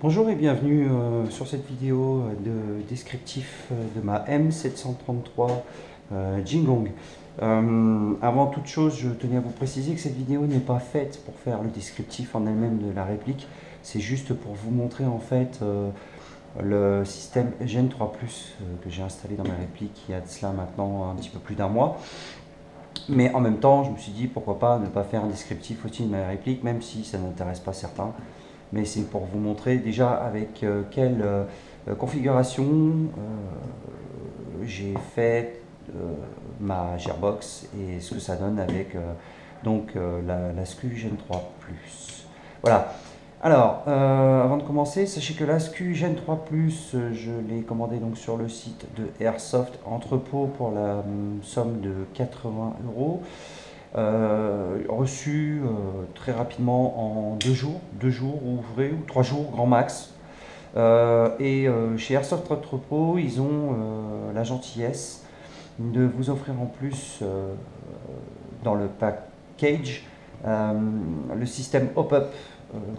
Bonjour et bienvenue sur cette vidéo de descriptif de ma M733 Jingong. Avant toute chose, je tenais à vous préciser que cette vidéo n'est pas faite pour faire le descriptif en elle-même de la réplique. C'est juste pour vous montrer en fait le système Gen 3 Plus que j'ai installé dans ma réplique il y a de cela maintenant un petit peu plus d'un mois. Mais en même temps, je me suis dit pourquoi pas ne pas faire un descriptif aussi de ma réplique, même si ça n'intéresse pas certains. Mais c'est pour vous montrer déjà avec quelle configuration j'ai fait ma Gearbox et ce que ça donne avec la SKU Gen 3 Plus. Voilà. Alors, avant de commencer, sachez que la SKU Gen 3 Plus, je l'ai commandé donc sur le site de Airsoft Entrepôt pour la somme de 80 euros. Reçu très rapidement en 2 jours ouvrés ou 3 jours grand max. Chez Airsoft Entrepôt, ils ont la gentillesse de vous offrir en plus dans le package le système hop-up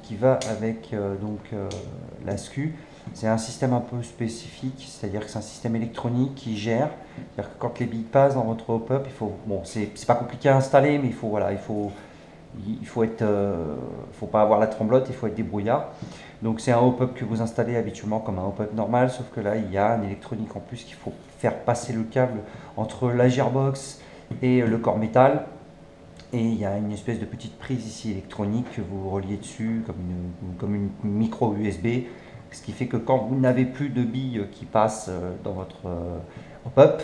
qui va avec la SKU. C'est un système un peu spécifique, c'est-à-dire que c'est un système électronique qui gère. C'est-à-dire que quand les billes passent dans votre hop-up, il faut, bon, c'est pas compliqué à installer, mais il faut, voilà, il faut être, faut pas avoir la tremblote, il faut être débrouillard. Donc c'est un hop-up que vous installez habituellement comme un hop-up normal, sauf que là il y a une électronique en plus qu'il faut faire passer le câble entre la gearbox et le corps métal. Et il y a une espèce de petite prise ici électronique que vous reliez dessus comme une micro USB. Ce qui fait que quand vous n'avez plus de billes qui passent dans votre hop-up,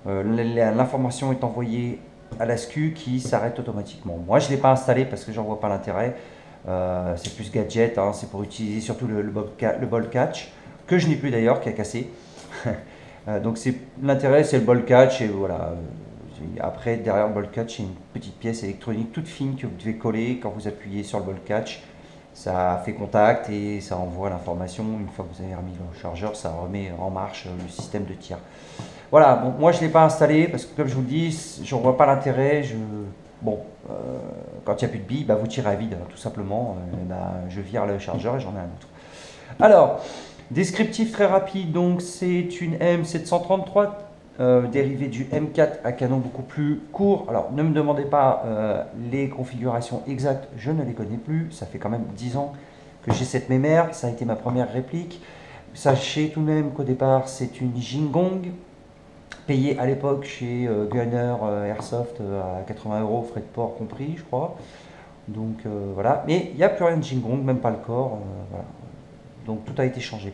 l'information est envoyée à la SKU qui s'arrête automatiquement. Moi, je ne l'ai pas installé parce que j'en vois pas l'intérêt. C'est plus gadget, hein, c'est pour utiliser surtout le ball catch, que je n'ai plus d'ailleurs, qui a cassé. Donc l'intérêt, c'est le ball catch et voilà. Après, derrière le ball catch, il y a une petite pièce électronique toute fine que vous devez coller quand vous appuyez sur le ball catch. Ça fait contact et ça envoie l'information. Une fois que vous avez remis le chargeur, ça remet en marche le système de tir. Voilà, bon, moi je ne l'ai pas installé parce que comme je vous le dis, je ne vois pas l'intérêt. Bon, quand il n'y a plus de billes, bah, vous tirez à vide, hein, tout simplement. Je vire le chargeur et j'en ai un autre. Alors, descriptif très rapide, donc c'est une M733 dérivée du M4 à canon beaucoup plus court. Alors, ne me demandez pas les configurations exactes, je ne les connais plus. Ça fait quand même 10 ans que j'ai cette mémère, ça a été ma première réplique. Sachez tout de même qu'au départ, c'est une Jingong, payée à l'époque chez Gunner Airsoft à 80 euros, frais de port compris, je crois. Donc voilà, mais il n'y a plus rien de Jingong, même pas le corps. Voilà. Donc tout a été changé.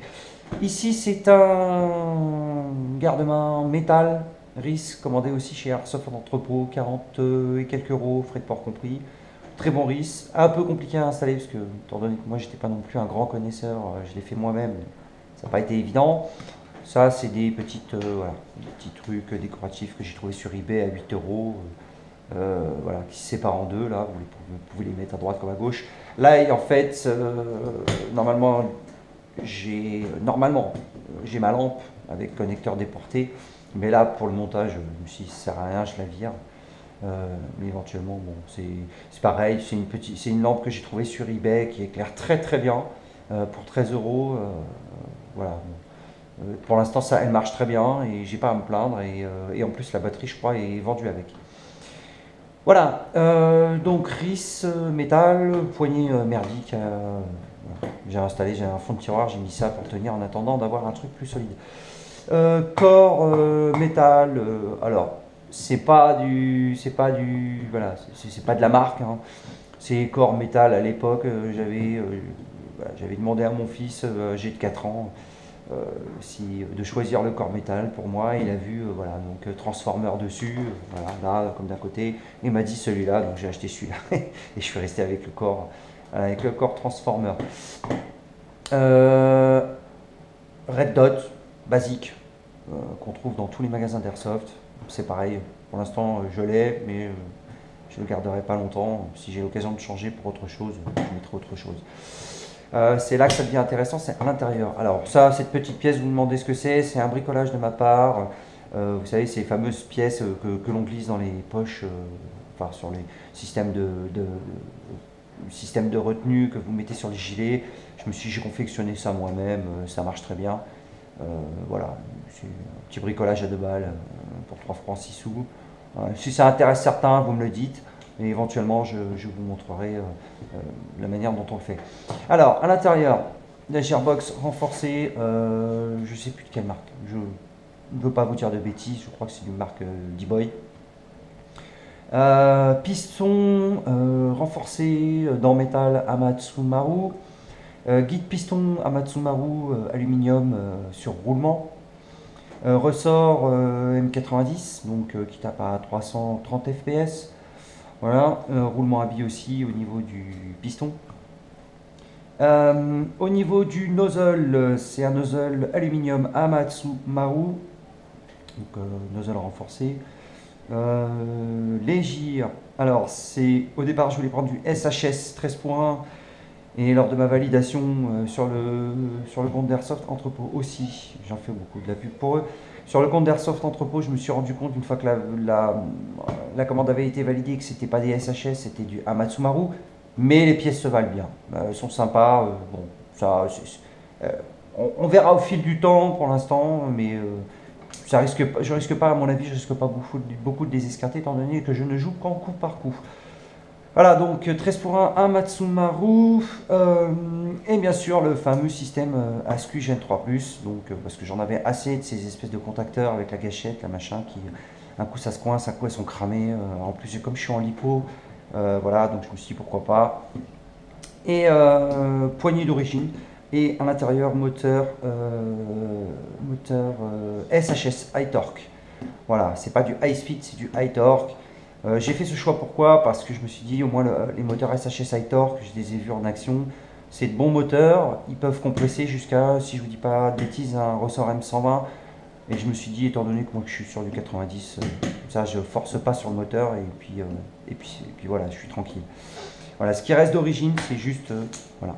Ici, c'est un garde-main métal RIS commandé aussi chez Airsoft en entrepôt, 40 et quelques euros, frais de port compris. Très bon RIS, un peu compliqué à installer parce que, étant donné que moi j'étais pas non plus un grand connaisseur, je l'ai fait moi-même, ça n'a pas été évident. Ça, c'est des voilà, des petits trucs décoratifs que j'ai trouvé sur eBay à 8 euros. Voilà, qui se séparent en deux, là, vous pouvez les mettre à droite comme à gauche. Là, en fait, normalement, j'ai ma lampe avec connecteur déporté, mais là, pour le montage, je me suis dit, ça sert à rien, je la vire. Mais éventuellement, bon, c'est pareil, c'est une lampe que j'ai trouvée sur eBay qui éclaire très très bien pour 13 euros. Voilà. Pour l'instant, ça, elle marche très bien et j'ai pas à me plaindre. Et en plus, la batterie, je crois, est vendue avec. Voilà, donc RIS métal, poignée merdique. Voilà. J'ai installé, j'ai un fond de tiroir, j'ai mis ça pour tenir en attendant d'avoir un truc plus solide. Corps métal, alors voilà, c'est pas de la marque, hein. C'est corps métal à l'époque. J'avais demandé à mon fils, âgé de 4 ans, de choisir le corps métal pour moi. Il a vu voilà, donc Transformer dessus, voilà, là comme d'un côté, il m'a dit celui-là, donc j'ai acheté celui-là et je suis resté avec le corps Transformer. Red Dot basique qu'on trouve dans tous les magasins d'Airsoft, c'est pareil. Pour l'instant je l'ai, mais je ne le garderai pas longtemps. Si j'ai l'occasion de changer pour autre chose, je mettrai autre chose. C'est là que ça devient intéressant, c'est à l'intérieur. Alors ça, cette petite pièce, vous me demandez ce que c'est un bricolage de ma part. Vous savez, ces fameuses pièces que l'on glisse dans les poches, enfin sur les systèmes système de retenue que vous mettez sur les gilets. J'ai confectionné ça moi-même, ça marche très bien. Voilà, c'est un petit bricolage à 2 balles pour 3 francs 6 sous. Si ça intéresse certains, vous me le dites. Et éventuellement, je vous montrerai la manière dont on le fait. Alors, à l'intérieur, la Gearbox renforcée, je ne sais plus de quelle marque. Je ne veux pas vous dire de bêtises, je crois que c'est une marque D-Boy. Piston renforcé dans métal Amatsumaru. Guide piston Amatsumaru aluminium sur roulement. Ressort M90, donc qui tape à 330 fps. Voilà, roulement à billes aussi au niveau du piston. Au niveau du nozzle, c'est un nozzle aluminium Amatsumaru, donc nozzle renforcé. Les gires, alors au départ je voulais prendre du SHS 13.1 et lors de ma validation sur le compte d'Airsoft Entrepôt aussi, j'en fais beaucoup de la pub pour eux. Sur le compte d'Airsoft Entrepôt, je me suis rendu compte une fois que la commande avait été validée que c'était pas des SHS, c'était du Amatsumaru, mais les pièces se valent bien, elles sont sympas. Bon, ça, on verra au fil du temps pour l'instant, mais je risque pas, à mon avis, je risque pas beaucoup de les escarter étant donné que je ne joue qu'en coup par coup. Voilà, donc 13 pour 1 Matsumaru, et bien sûr le fameux système ASCU Gen 3+, donc, parce que j'en avais assez de ces espèces de contacteurs avec la gâchette, la machin, qui un coup ça se coince, un coup elles sont cramées, en plus comme je suis en lipo, voilà, donc je me suis dit pourquoi pas. Et poignée d'origine, et à l'intérieur moteur SHS High Torque. Voilà, c'est pas du high speed, c'est du high torque. J'ai fait ce choix pourquoi? Parce que je me suis dit au moins les moteurs SHS High Torque, je les ai vus en action, c'est de bons moteurs, ils peuvent compresser jusqu'à, si je vous dis pas de bêtises, un ressort M120. Et je me suis dit, étant donné que moi que je suis sur du 90, ça je force pas sur le moteur et puis voilà, je suis tranquille. Voilà, ce qui reste d'origine, c'est juste voilà,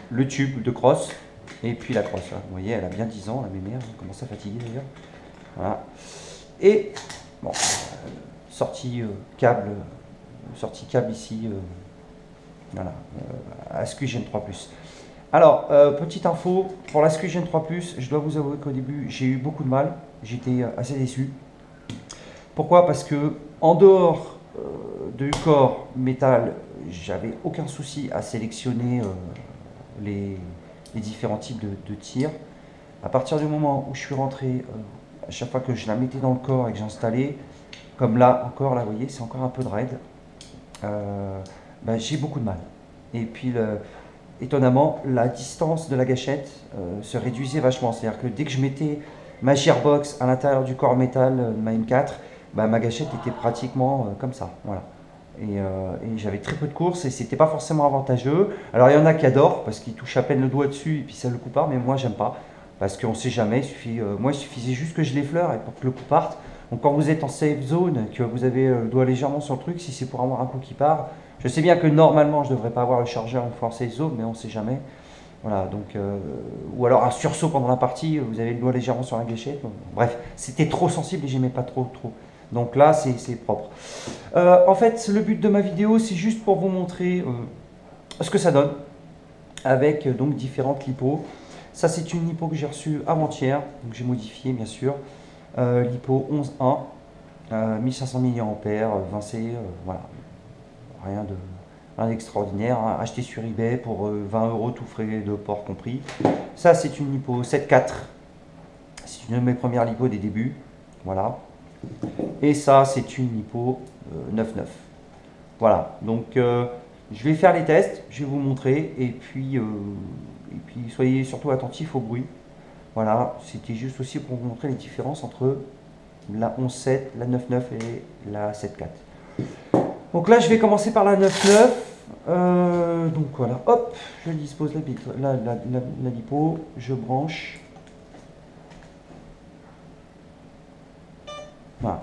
le tube de crosse et puis la crosse. Hein. Vous voyez, elle a bien 10 ans, la mémère, elle commence à fatiguer d'ailleurs. Voilà. Et bon, sortie câble ici, voilà, ASCU Gen 3+. Alors, petite info, pour l'ASCU Gen 3+, je dois vous avouer qu'au début, j'ai eu beaucoup de mal, j'étais assez déçu. Pourquoi? Parce que en dehors du corps métal, j'avais aucun souci à sélectionner les différents types de tirs. À partir du moment où je suis rentré, à chaque fois que je la mettais dans le corps et que j'installais, comme là encore, là vous voyez, c'est encore un peu de raid, j'ai beaucoup de mal. Et puis étonnamment, la distance de la gâchette se réduisait vachement. C'est-à-dire que dès que je mettais ma Gearbox à l'intérieur du corps métal de ma M4, ma gâchette était pratiquement comme ça. Voilà. Et j'avais très peu de courses et c'était pas forcément avantageux. Alors il y en a qui adorent parce qu'ils touchent à peine le doigt dessus et puis ça le coup part, mais moi j'aime pas. Parce qu'on sait jamais, moi il suffisait juste que je l'effleure et pour que le coup parte. Donc quand vous êtes en safe zone, que vous avez le doigt légèrement sur le truc, si c'est pour avoir un coup qui part, je sais bien que normalement je ne devrais pas avoir le chargeur une fois en safe zone, mais on ne sait jamais. Voilà, donc, ou alors un sursaut pendant la partie, vous avez le doigt légèrement sur la gâchette. Bref, c'était trop sensible et j'aimais pas trop. Donc là, c'est propre. En fait, le but de ma vidéo, c'est juste pour vous montrer ce que ça donne avec donc différentes lipos. Ça, c'est une lipo que j'ai reçue avant-hier, donc j'ai modifié bien sûr. Lipo 11.1, 1500 mAh, 20C, voilà, rien d'extraordinaire, hein. Acheté sur eBay pour 20 €, tout frais de port compris. Ça, c'est une lipo 7.4, c'est une de mes premières lipos des débuts, voilà. Et ça, c'est une lipo 9.9. Voilà, donc je vais faire les tests, je vais vous montrer, et puis soyez surtout attentifs au bruit. Voilà, c'était juste aussi pour vous montrer les différences entre la 11.7, la 9.9 et la 7.4. Donc là, je vais commencer par la 9.9. Donc voilà, hop, je dispose la lipo, je branche. Voilà.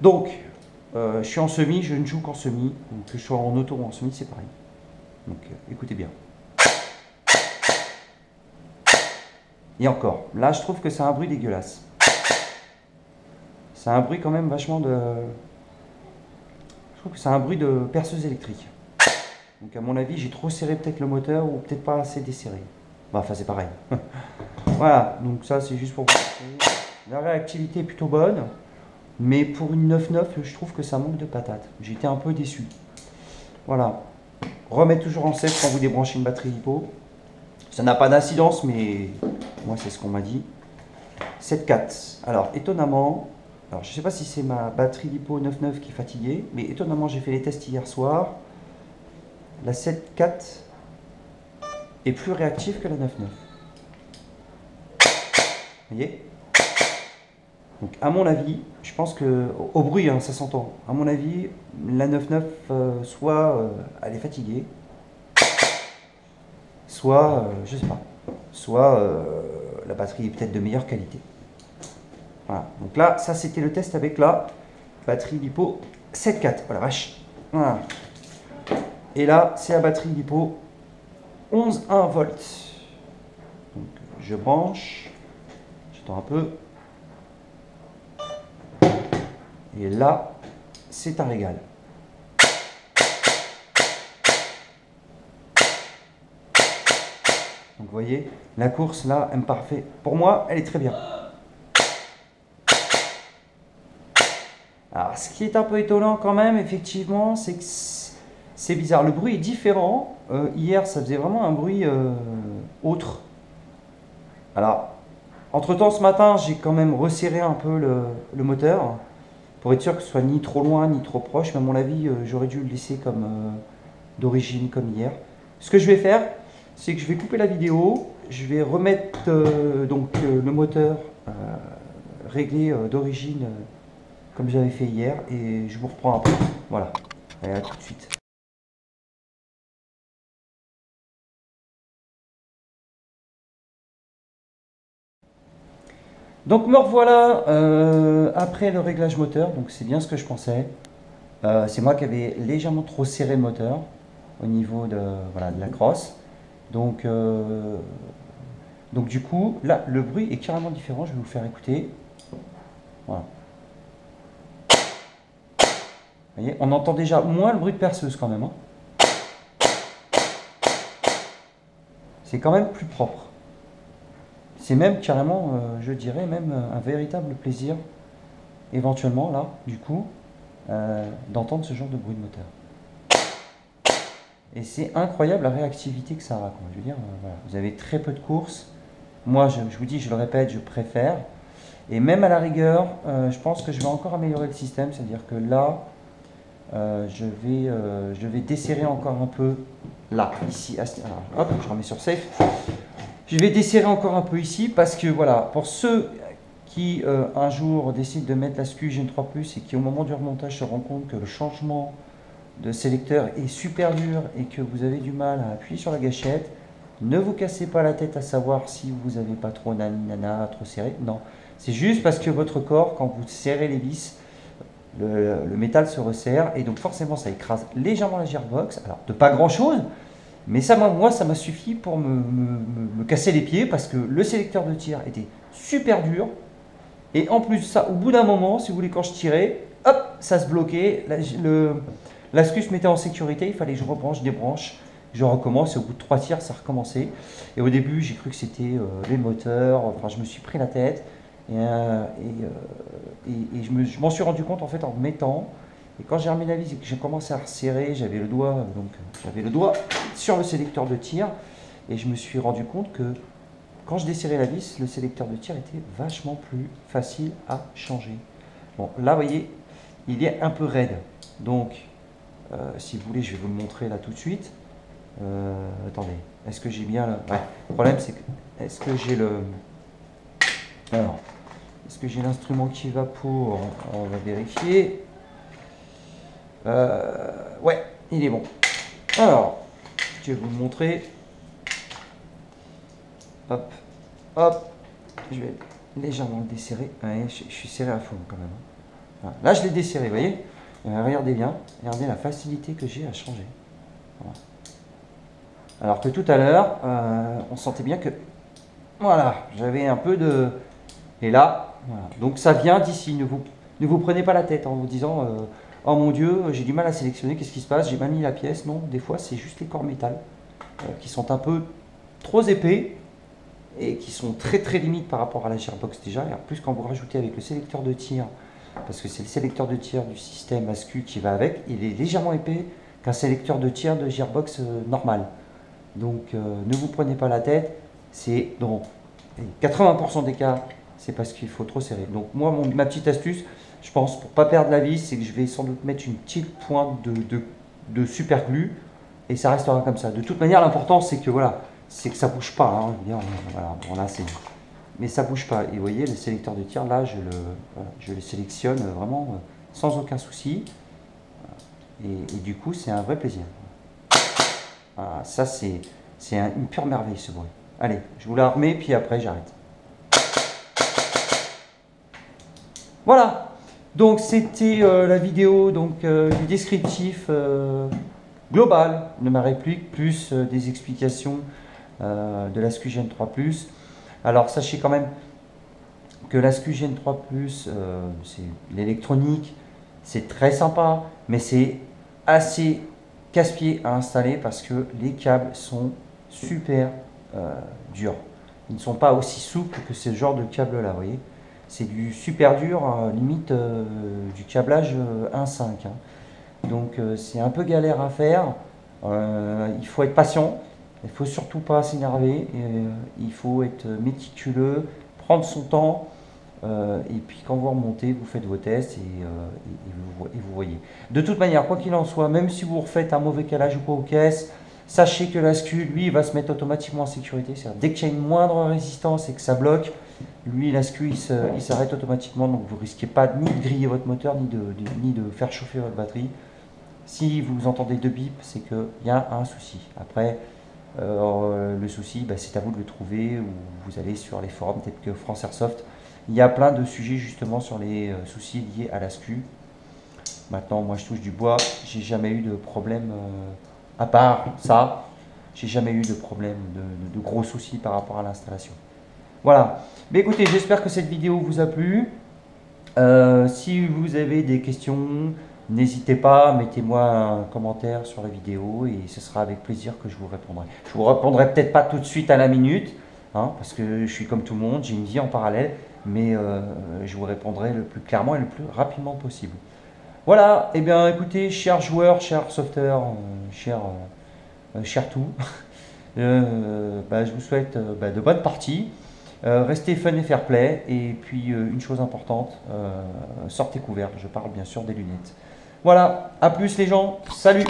Donc, je suis en semi, je ne joue qu'en semi. Donc que je sois en auto ou en semi, c'est pareil. Donc écoutez bien. Et encore, là je trouve que c'est un bruit dégueulasse. C'est un bruit quand même vachement de... Je trouve que c'est un bruit de perceuse électrique. Donc à mon avis, j'ai trop serré peut-être le moteur ou peut-être pas assez desserré. Bah, enfin, c'est pareil. Voilà, donc ça c'est juste pour vous montrer. La réactivité est plutôt bonne, mais pour une 9.9, je trouve que ça manque de patate. J'ai été un peu déçu. Voilà. Remettre toujours en sèche quand vous débranchez une batterie LiPo. Ça n'a pas d'incidence, mais moi c'est ce qu'on m'a dit. 7.4. Alors étonnamment, alors je ne sais pas si c'est ma batterie LiPo 9.9 qui est fatiguée, mais étonnamment j'ai fait les tests hier soir. La 7.4 est plus réactive que la 9.9. Vous voyez? Donc à mon avis, je pense que au bruit, hein, ça s'entend. À mon avis, la 9.9 soit elle est fatiguée, soit je sais pas, soit la batterie est peut-être de meilleure qualité. Voilà. Donc là, ça c'était le test avec la batterie LiPo 7.4. Oh la vache. Voilà. Et là, c'est la batterie LiPo 11,1 volts. Donc je branche, j'attends un peu. Et là, c'est un régal. Donc vous voyez, la course là, elle me parfait. Pour moi, elle est très bien. Alors, ce qui est un peu étonnant quand même, effectivement, c'est que c'est bizarre. Le bruit est différent. Hier, ça faisait vraiment un bruit autre. Alors, entre-temps, ce matin, j'ai quand même resserré un peu le moteur pour être sûr que ce soit ni trop loin ni trop proche. Mais à mon avis, j'aurais dû le laisser comme d'origine, comme hier. Ce que je vais faire, c'est que je vais couper la vidéo. Je vais remettre le moteur réglé d'origine comme j'avais fait hier et je vous reprends après. Voilà, allez, à tout de suite. Donc me revoilà après le réglage moteur, donc c'est bien ce que je pensais. C'est moi qui avais légèrement trop serré le moteur au niveau voilà, de la crosse. Donc du coup, là, le bruit est carrément différent, je vais vous le faire écouter. Voilà. Vous voyez, on entend déjà moins le bruit de perceuse quand même. Hein. C'est quand même plus propre. C'est même carrément, je dirais, même un véritable plaisir, éventuellement, là, du coup, d'entendre ce genre de bruit de moteur. Et c'est incroyable la réactivité que ça a. Quoi. Je veux dire, voilà. Vous avez très peu de courses. Moi, je vous dis, je le répète, je préfère. Et même à la rigueur, je pense que je vais encore améliorer le système. C'est-à-dire que là, je vais desserrer encore un peu, là, ici. Alors, hop, je remets sur Safe. Je vais desserrer encore un peu ici parce que voilà, pour ceux qui un jour décident de mettre la SKU Gen 3 Plus et qui au moment du remontage se rendent compte que le changement de sélecteur est super dur et que vous avez du mal à appuyer sur la gâchette, ne vous cassez pas la tête à savoir si vous n'avez pas trop nana, trop serré. Non, c'est juste parce que votre corps, quand vous serrez les vis, le métal se resserre et donc forcément ça écrase légèrement la gearbox. Alors de pas grand chose. Mais ça, moi, ça m'a suffi pour me casser les pieds parce que le sélecteur de tir était super dur. Et en plus, ça, au bout d'un moment, si vous voulez, quand je tirais, hop, ça se bloquait. La SKU se mettait en sécurité. Il fallait que je rebranche, débranche, je recommence. Et au bout de 3 tirs, ça recommençait. Et au début, j'ai cru que c'était les moteurs. Enfin, je me suis pris la tête. Et je m'en suis rendu compte en fait en mettant. Et quand j'ai remis la vis et que j'ai commencé à resserrer, j'avais le doigt sur le sélecteur de tir et je me suis rendu compte que quand je desserrais la vis, le sélecteur de tir était vachement plus facile à changer. Bon, là, vous voyez, il est un peu raide. Donc, si vous voulez, je vais vous le montrer là tout de suite. Attendez, est-ce que j'ai bien le... Ouais, le problème c'est que, est-ce que j'ai le... Alors, est-ce que j'ai l'instrument qui va pour... On va vérifier. Ouais, il est bon. Alors, je vais vous le montrer. Hop, hop. Je vais légèrement le desserrer. Ouais, je suis serré à fond quand même. Voilà. Là, je l'ai desserré, vous voyez. Regardez bien. Regardez la facilité que j'ai à changer. Voilà. Alors que tout à l'heure, on sentait bien que... Voilà, j'avais un peu de... Et là, voilà. Donc ça vient d'ici. Ne vous prenez pas la tête en vous disant... Oh mon Dieu, j'ai du mal à sélectionner, qu'est-ce qui se passe? J'ai mal mis la pièce. Non, des fois c'est juste les corps métal qui sont un peu trop épais et qui sont très très limites par rapport à la gearbox déjà. Et en plus quand vous rajoutez avec le sélecteur de tir, parce que c'est le sélecteur de tir du système ASCU qui va avec, il est légèrement épais qu'un sélecteur de tir de gearbox normal. Donc ne vous prenez pas la tête, c'est dans 80% des cas, c'est parce qu'il faut trop serrer. Donc moi, ma petite astuce, je pense, pour pas perdre la vis, c'est que je vais sans doute mettre une petite pointe de super glue et ça restera comme ça. De toute manière, l'important c'est que voilà, c'est que ça bouge pas. Hein. Je veux dire, voilà, bon, là, mais ça bouge pas. Et vous voyez, le sélecteur de tir, là, je le sélectionne vraiment sans aucun souci. Et du coup, c'est un vrai plaisir. Ah, ça, c'est une pure merveille ce bruit. Allez, je vous la remets, puis après, j'arrête. Voilà, donc c'était la vidéo du descriptif global de ma réplique, plus des explications de l'ASCU Gen 3 Plus. Alors sachez quand même que l'ASCU Gen 3 Plus, c'est l'électronique, c'est très sympa, mais c'est assez casse-pied à installer parce que les câbles sont super durs. Ils ne sont pas aussi souples que ce genre de câble là, vous voyez. C'est du super dur, limite du câblage 1.5. Hein. Donc c'est un peu galère à faire. Il faut être patient. Il ne faut surtout pas s'énerver. Il faut être méticuleux, prendre son temps. Et puis quand vous remontez, vous faites vos tests et vous voyez. De toute manière, quoi qu'il en soit, même si vous refaites un mauvais calage ou quoi aux caisses, sachez que l'ASCU, lui, va se mettre automatiquement en sécurité. Dès qu'il y a une moindre résistance et que ça bloque, lui, l'ASCU, il s'arrête automatiquement. Donc vous ne risquez pas ni de griller votre moteur, ni de faire chauffer votre batterie. Si vous entendez deux bips, c'est qu'il y a un souci. Après, le souci, c'est à vous de le trouver, ou vous allez sur les forums tels que France Airsoft. Il y a plein de sujets justement sur les soucis liés à l'ASCU. Maintenant, moi je touche du bois, j'ai jamais eu de problème, à part ça, j'ai jamais eu de problème, de gros soucis par rapport à l'installation. Voilà, mais écoutez, j'espère que cette vidéo vous a plu. Si vous avez des questions, n'hésitez pas, mettez-moi un commentaire sur la vidéo et ce sera avec plaisir que je vous répondrai. Je vous répondrai peut-être pas tout de suite à la minute, hein, parce que je suis comme tout le monde, j'ai une vie en parallèle, mais je vous répondrai le plus clairement et le plus rapidement possible. Voilà, et bien écoutez, chers joueurs, chers softeurs, chers tout, je vous souhaite de bonnes parties. Restez fun et fair play. Et puis une chose importante, sortez couverts. Je parle bien sûr des lunettes. Voilà, à plus les gens. Salut!